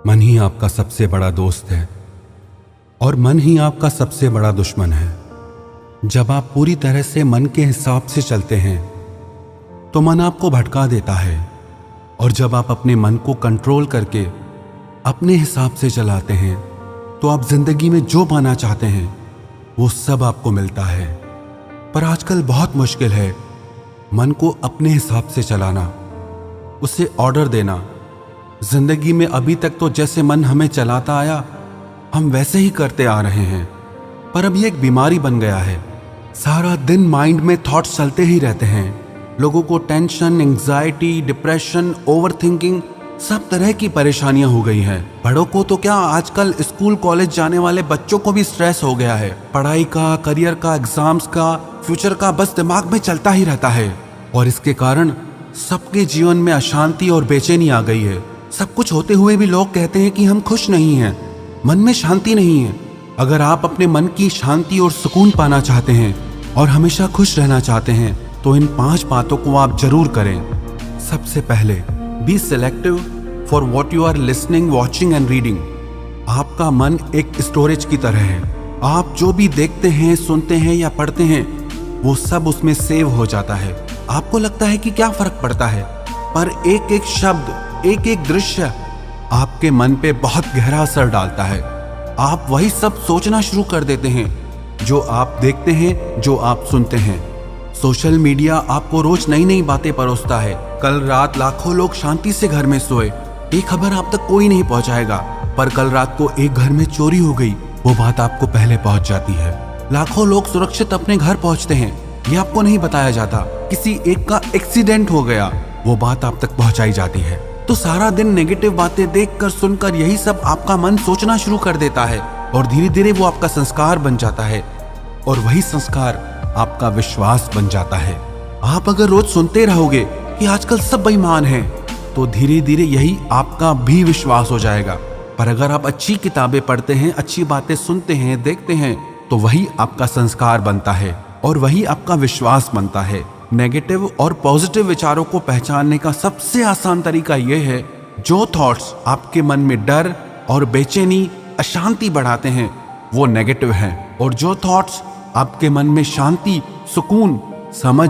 मन ही आपका सबसे बड़ा दोस्त है और मन ही आपका सबसे बड़ा दुश्मन है। जब आप पूरी तरह से मन के हिसाब से चलते हैं तो मन आपको भटका देता है, और जब आप अपने मन को कंट्रोल करके अपने हिसाब से चलाते हैं तो आप जिंदगी में जो पाना चाहते हैं वो सब आपको मिलता है। पर आजकल बहुत मुश्किल है मन को अपने हिसाब से चलाना, उसे ऑर्डर देना। जिंदगी में अभी तक तो जैसे मन हमें चलाता आया हम वैसे ही करते आ रहे हैं, पर अब ये एक बीमारी बन गया है। सारा दिन माइंड में थॉट्स चलते ही रहते हैं। लोगों को टेंशन, एंग्जाइटी, डिप्रेशन, ओवरथिंकिंग, सब तरह की परेशानियां हो गई हैं। बड़ों को तो क्या, आजकल स्कूल कॉलेज जाने वाले बच्चों को भी स्ट्रेस हो गया है। पढ़ाई का, करियर का, एग्जाम्स का, फ्यूचर का बस दिमाग में चलता ही रहता है, और इसके कारण सबके जीवन में अशांति और बेचैनी आ गई है। सब कुछ होते हुए भी लोग कहते हैं कि हम खुश नहीं हैं, मन में शांति नहीं है। अगर आप अपने मन की शांति और सुकून पाना चाहते हैं और हमेशा खुश रहना चाहते हैं तो इन 5 बातों को आप जरूर करें। सबसे पहले, be selective for what you are listening, watching and reading. आपका मन एक स्टोरेज की तरह है। आप जो भी देखते हैं, सुनते हैं या पढ़ते हैं वो सब उसमें सेव हो जाता है। आपको लगता है कि क्या फर्क पड़ता है, पर एक एक शब्द, एक एक दृश्य आपके मन पे बहुत गहरा असर डालता है। आप वही सब सोचना शुरू कर देते हैं जो आप देखते हैं, जो आप सुनते हैं। सोशल मीडिया आपको रोज नई नई बातें परोसता है। कल रात लाखों लोग शांति से घर में सोए, ये खबर आप तक कोई नहीं पहुंचाएगा, पर कल रात को एक घर में चोरी हो गई, वो बात आपको पहले पहुंच जाती है। लाखों लोग सुरक्षित अपने घर पहुंचते हैं, ये आपको नहीं बताया जाता। किसी एक का एक्सीडेंट हो गया, वो बात आप तक पहुंचाई जाती है। तो सारा दिन नेगेटिव बातें देखकर, सुनकर यही सब आपका मन सोचना शुरू कर देता है, और धीरे धीरे वो आपका संस्कार बन जाता है, और वही संस्कार आपका विश्वास बन जाता है। आप अगर रोज सुनते रहोगे कि आजकल सब बेईमान हैं, तो धीरे धीरे यही आपका भी विश्वास हो जाएगा। पर अगर आप अच्छी किताबें पढ़ते हैं, अच्छी बातें सुनते हैं, देखते हैं, तो वही आपका संस्कार बनता है और वही आपका विश्वास बनता है। नेगेटिव और पॉजिटिव विचारों को पहचानने का सबसे आसान तरीका यह है, जो थॉट्स आपके मन में डर और बेचैनी, अशांति बढ़ाते हैं वो नेगेटिव हैं, और जो थॉट्स आपके मन में शांति, सुकून, समझ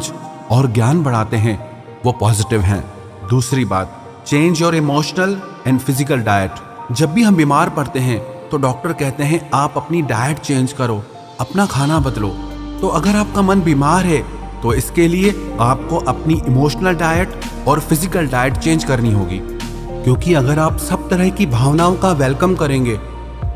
और ज्ञान बढ़ाते हैं वो पॉजिटिव हैं। दूसरी बात, change your emotional and physical diet. जब भी हम बीमार पड़ते हैं तो डॉक्टर कहते हैं आप अपनी डाइट चेंज करो, अपना खाना बदलो। तो अगर आपका मन बीमार है तो इसके लिए आपको अपनी इमोशनल डाइट और फिजिकल डाइट चेंज करनी होगी, क्योंकि अगर आप सब तरह की भावनाओं का वेलकम करेंगे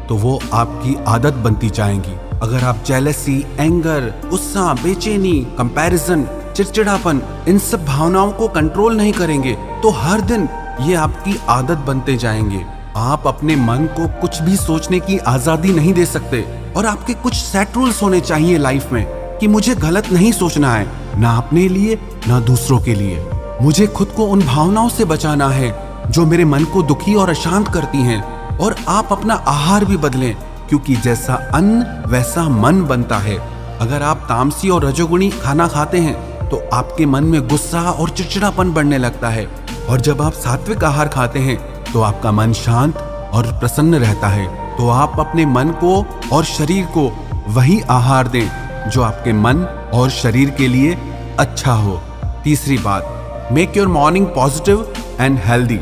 तो वो आपकी आदत बनती जाएंगी। अगर आप जेलसी, एंगर, गुस्सा, बेचैनी, कंपैरिजन, चिड़चिड़ापन, इन सब भावनाओं को कंट्रोल नहीं करेंगे तो हर दिन ये आपकी आदत बनते जाएंगे। आप अपने मन को कुछ भी सोचने की आजादी नहीं दे सकते, और आपके कुछ सेट रूल्स होने चाहिए लाइफ में कि मुझे गलत नहीं सोचना है, ना अपने लिए ना दूसरों के लिए। मुझे खुद को उन भावनाओं से बचाना है जो मेरे मन को दुखी और अशांत करती हैं। और आप अपना आहार भी बदलें, क्योंकि जैसा अन्न वैसा मन बनता है। अगर आप तामसी और रजोगुणी खाना खाते हैं तो आपके मन में गुस्सा और चिड़चिड़ापन बढ़ने लगता है, और जब आप सात्विक आहार खाते हैं तो आपका मन शांत और प्रसन्न रहता है। तो आप अपने मन को और शरीर को वही आहार दें जो आपके मन और शरीर के लिए अच्छा हो। तीसरी बात, make your morning positive and healthy.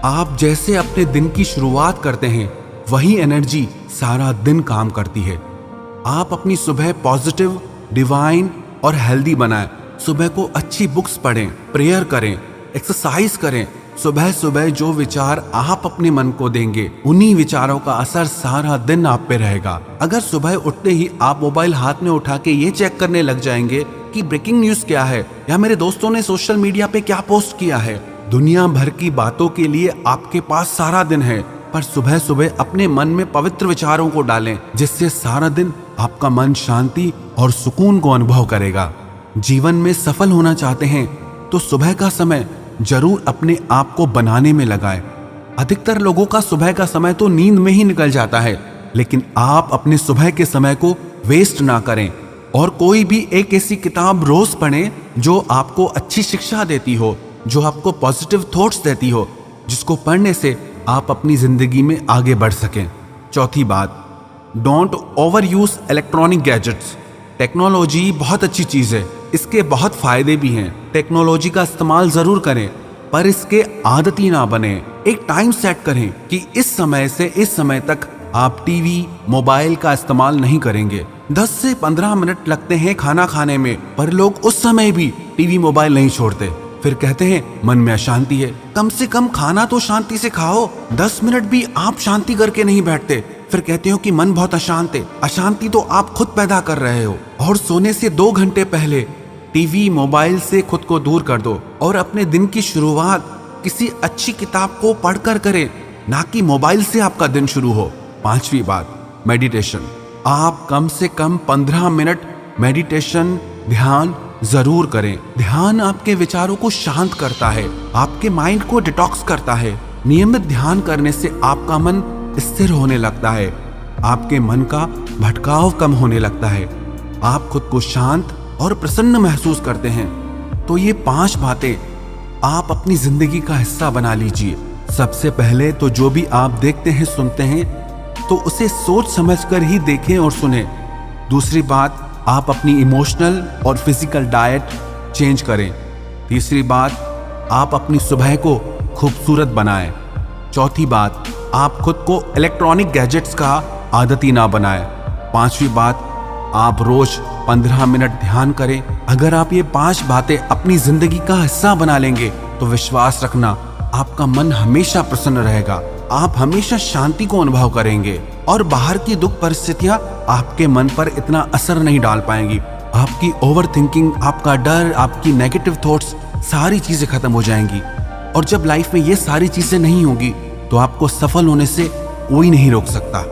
आप जैसे अपने दिन की शुरुआत करते हैं वही एनर्जी सारा दिन काम करती है। आप अपनी सुबह पॉजिटिव, डिवाइन और हेल्दी बनाएं। सुबह को अच्छी बुक्स पढ़ें, प्रेयर करें, एक्सरसाइज करें। सुबह सुबह जो विचार आप अपने मन को देंगे उन्हीं विचारों का असर सारा दिन आप पे रहेगा। अगर सुबह उठते ही आप मोबाइल हाथ में उठा के ये चेक करने लग जाएंगे कि ब्रेकिंग न्यूज क्या है या मेरे दोस्तों ने सोशल मीडिया पे क्या पोस्ट किया है, दुनिया भर की बातों के लिए आपके पास सारा दिन है। पर सुबह सुबह अपने मन में पवित्र विचारों को डालें, जिससे सारा दिन आपका मन शांति और सुकून को अनुभव करेगा। जीवन में सफल होना चाहते हैं तो सुबह का समय जरूर अपने आप को बनाने में लगाएं। अधिकतर लोगों का सुबह का समय तो नींद में ही निकल जाता है, लेकिन आप अपने सुबह के समय को वेस्ट ना करें, और कोई भी एक ऐसी किताब रोज पढ़ें जो आपको अच्छी शिक्षा देती हो, जो आपको पॉजिटिव थॉट्स देती हो, जिसको पढ़ने से आप अपनी जिंदगी में आगे बढ़ सकें। चौथी बात, don't over use electronic gadgets. Technology बहुत अच्छी चीज़ है, इसके बहुत फायदे भी हैं। टेक्नोलॉजी का इस्तेमाल ज़रूर करें, पर इसके आदती ना बने। एक टाइम सेट करें कि इस समय से इस समय तक आप टीवी, मोबाइल का इस्तेमाल नहीं करेंगे। 10 से 15 मिनट लगते हैं खाना खाने में, पर लोग उस समय भी टीवी, मोबाइल नहीं छोड़ते। फिर कहते हैं मन में अशांति है। कम से कम खाना तो शांति से खाओ। 10 मिनट भी आप शांति करके नहीं बैठते, फिर कहते हो कि मन बहुत अशांत है। अशांति तो आप खुद पैदा कर रहे हो। और सोने से 2 घंटे पहले टीवी, मोबाइल से खुद को दूर कर दो और अपने दिन की शुरुआत किसी अच्छी किताब को पढ़कर करें, ना कि मोबाइल से आपका दिन शुरू हो। 5वीं बात, मेडिटेशन। आप कम से कम 15 मिनट मेडिटेशन, ध्यान जरूर करें। ध्यान आपके विचारों को शांत करता है, आपके माइंड को डिटॉक्स करता है। नियमित ध्यान करने से आपका मन स्थिर होने लगता है, आपके मन का भटकाव कम होने लगता है, आप खुद को शांत और प्रसन्न महसूस करते हैं। तो ये 5 बातें आप अपनी जिंदगी का हिस्सा बना लीजिए। सबसे पहले तो जो भी आप देखते हैं, सुनते हैं, तो उसे सोच समझकर ही देखें और सुने। दूसरी बात, आप अपनी इमोशनल और फिजिकल डाइट चेंज करें। तीसरी बात, आप अपनी सुबह को खूबसूरत बनाएं। चौथी बात, आप खुद को इलेक्ट्रॉनिक गैजेट्स का आदती ना बनाएं। 5वीं बात, आप रोज 15 मिनट ध्यान करें। अगर आप ये 5 बातें अपनी जिंदगी का हिस्सा बना लेंगे तो विश्वास रखना, आपका मन हमेशा प्रसन्न रहेगा, आप हमेशा शांति को अनुभव करेंगे और बाहर की दुख परिस्थितियां आपके मन पर इतना असर नहीं डाल पाएंगी। आपकी ओवर थिंकिंग, आपका डर, आपकी नेगेटिव थॉट्स, सारी चीजें खत्म हो जाएंगी। और जब लाइफ में ये सारी चीजें नहीं होगी तो आपको सफल होने से कोई नहीं रोक सकता।